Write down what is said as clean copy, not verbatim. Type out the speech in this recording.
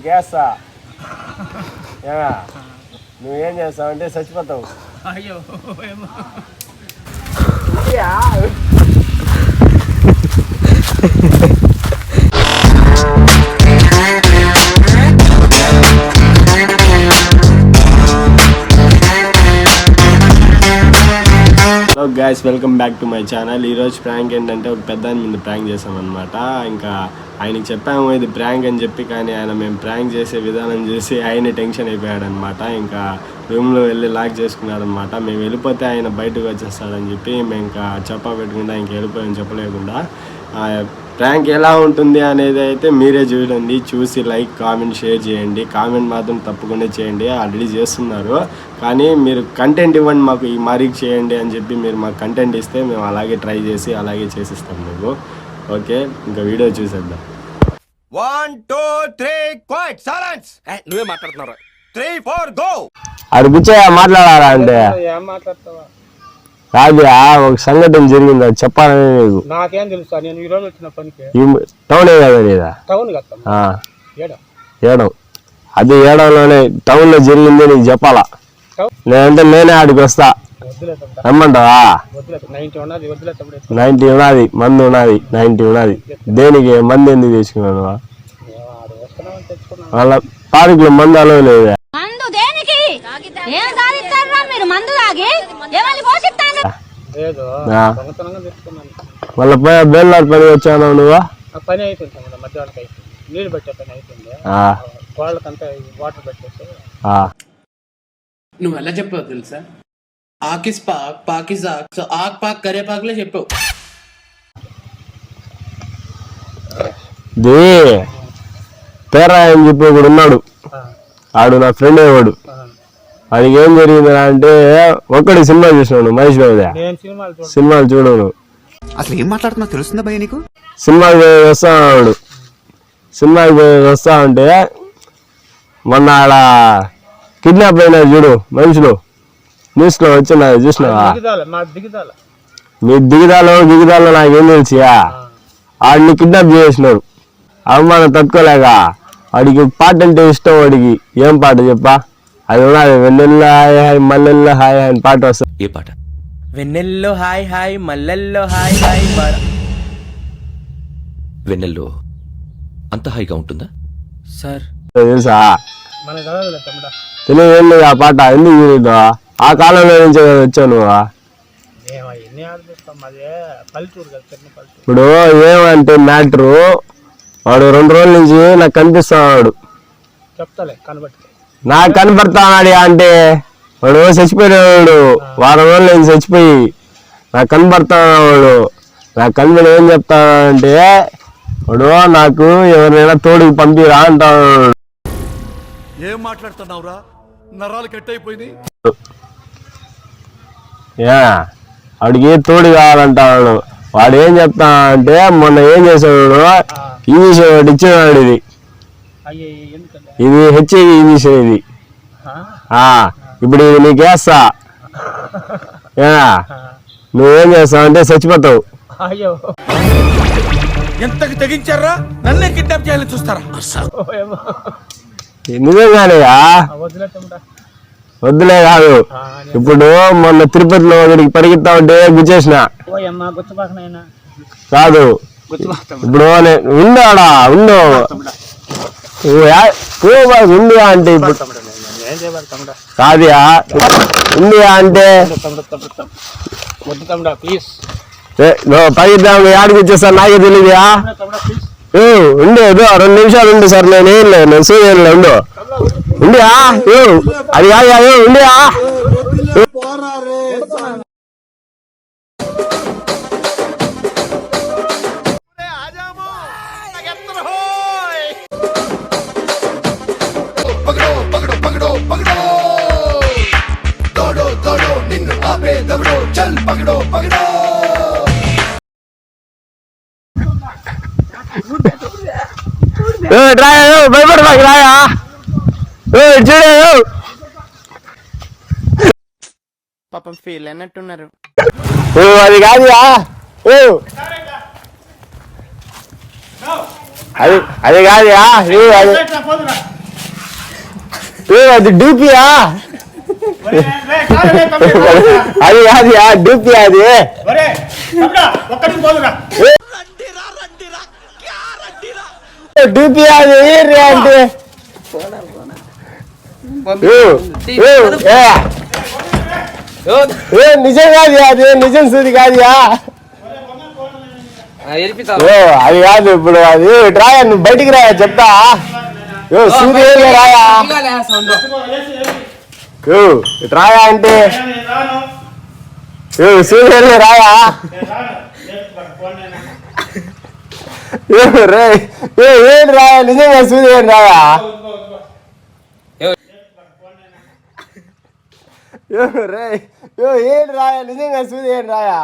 గ్యాసా నువ్వేం చేస్తావు అంటే చచ్చిపోతావు. అయ్యో hello guys, welcome back to my channel. ఈరోజు ప్రాంక్ ఏంటంటే ఒక పెద్ద మీద ప్రాంక్ చేసామన్నమాట. ఇంకా ఆయనకి చెప్పాము ఇది ప్రాంక్ అని చెప్పి, కానీ ఆయన మేము ప్రాంక్ చేసే విధానం చేసి ఆయన టెన్షన్ అయిపోయాడనమాట. ఇంకా రూమ్లో వెళ్ళి లాక్ చేసుకున్నాడనమాట. మేము వెళ్ళిపోతే ఆయన బయటకు వచ్చేస్తాడని చెప్పి మేము ఇంకా చెప్పబెట్టకుండా ఇంక వెళ్ళిపోయాం చెప్పలేకుండా. ప్రాంక్ ఎలా ఉంటుంది అనేది అయితే మీరే చూడండి. చూసి లైక్, కామెంట్, షేర్ చేయండి. కామెంట్ మాత్రం తప్పకుండా చేయండి, ఆల్రెడీ చేస్తున్నారు. కానీ మీరు కంటెంట్ ఇవ్వండి మాకు, ఈ మారికి చేయండి అని చెప్పి మీరు మాకు కంటెంట్ ఇస్తే మేము అలాగే ట్రై చేసి అలాగే చేసిస్తాం మీకు. ఓకే, ఇంకా వీడియో చూసేద్దాం. 1 2 3 క్వైట్ సైలెన్స్. నువ్వే మాట్లాడుతున్నారా? 3 4 గో. అది పిచ్చా మాట్లాడాలా అంటే ఏం మాట్లాడతావా? రాజా, ఒక సంఘటన జరిగింది, అది చెప్పాలని నీకు. నాకేం తెలుసా? నేను ఈ రోజు వచ్చిన పనికి టౌన్ కదా లేదా? టౌన్ కదా, ఏడం. అది ఏడంలోనే టౌన్ లో జరిగింది, నీకు చెప్పాలా? లేదంటే నేనే ఆడికి వస్తా, రమ్మంటావా? 90 ఉన్నది, మందు ఉన్నది, 90 ఉన్నది. దేనికి మందు ఎందుకు తీసుకున్నాను? వాళ్ళ పార్క్ లో మందు అలవ లేదా? మళ్ళీ పోయి బేల్లాడు పని వచ్చాను నువ్వు? పని అయిపోయింది, మధ్యాహ్నం నీళ్ళు పెట్టే పని అయిపోయింది. వాళ్ళకంతా వాటర్ పెట్టేసి నువ్వు ఎలా చెప్పావు తెలుసా? ఆకిస్ పాక్, పాకిస్ ఆక్, సో ఆక్ పాక్ కరే పాక్లే చెప్పావు. పేరా అని చెప్పి ఒకడు ఉన్నాడు, ఆడు నా ఫ్రెండ్ అయ్యేవాడు. వాడికి ఏం జరిగింది అంటే, ఒక్కడి సినిమా చూసినాను, మహేష్ బాబుదే. సినిమాలు చూడను. అసలు ఏం మాట్లాడుతున్నా తెలుస్తుందా భయ నీకు? సినిమాకి వస్తాడు, సినిమాకి వస్తా ఉంటే మొన్న ఆడ కిడ్నాప్ అయినా చూడు మనుషులు, న్యూస్ లో వచ్చిన చూసినావా? మీ దిగుదాలో నాకేం తెలిసియా? వాడిని కిడ్నాప్ చేసినారు. అవమానం తట్టుకోలేక వాడికి పాట అంటే ఇష్టం. వాడికి ఏం పాట చెప్పా? అది ఉన్నది, వెన్నెల్లో హాయ్ హాయ్ మల్లెల్లో హాయ్ హాయ్ అని పాట వస్తుంది. ఏ పాట? వెన్నెల్లో హాయ్ హాయ్ మల్లెల్లో హాయ్ హాయ్. వెన్నెల్లో అంత హాయిగా ఉంటుందా సార్? తెలుసా? తెలియదు ఆ పాట, ఎందుకు తెలియదు? ఆ కాలంలో నుంచి వచ్చావు నువ్వు. ఇప్పుడు ఏమంటే మ్యాటరు, వాడు 2 రోజుల నుంచి నాకు కనిపిస్తున్నాడు. నాకు కనపడతాడు అంటే వాడు చచ్చిపోయినాడు. వారం రోజుల నుంచి చచ్చిపోయి నాకు కనపడతాడు. నాకు కనిపడి ఏం చెప్తానంటే, వాడు నాకు ఎవరినైనా తోడుకి పంపిరా అంటాడు. ఏం మాట్లాడుతున్నావురా? నరాలు కట్ అయిపోయింది. వాడికి తోడు కావాలంటాడు. వాడు ఏం చెప్తానంటే, మొన్న ఏం చేసాడు, ఇంజక్షన్ ఒకటి ఇచ్చినాడు. ఇది హెచ్ఐవి ఇంజక్షన్. ఇది ఇప్పుడు ఇది నీకు వేస్తా, నువ్వేం చేస్తావు అంటే చచ్చిపోతావు. ఎంతకి తెగించారా? నన్నే కిడ్నాప్ చేయాలని చూస్తారా? నిజంగానేయా? వద్దులే కాదు, ఇప్పుడు మొన్న తిరుపతిలో ఒకడికి పరిగెత్తా ఉంటే గుచ్చేసిన కాదు. ఇప్పుడు ఉండు ఆడా, ఉండు ఉండియా అంటే, ఇప్పుడు కాదుయా ఉండియా అంటే పరిగెత్తాం. ఆడికి వచ్చేస్తాను, నాకే తెలియదుయా. ఉండు 2 నిమిషాలు ఉండు సార్, నేనేం లేదు, నేను సూర్యులే. ఉండు ఉండియా, అది కాదు ఉండియా. భయపడబాకి రాయా, చూడ పాపం ఫీల్ అయినట్టున్నారు. అది కాదుయా, అది కాదుయా అది డూపియా అది కాదుయా డూపియా అది డూపియా అది అంటే నిజం కాదు అది నిజం సూది కాదుయా అది కాదు ఇప్పుడు అది రాయా నువ్వు బయటికి రాయా చెప్తా సూది రాయా రాయా అంటే సూది రాయా ఏం రాయా నిజంగా సూది రాయా ఏం రాయా నిజంగా సూది రాయా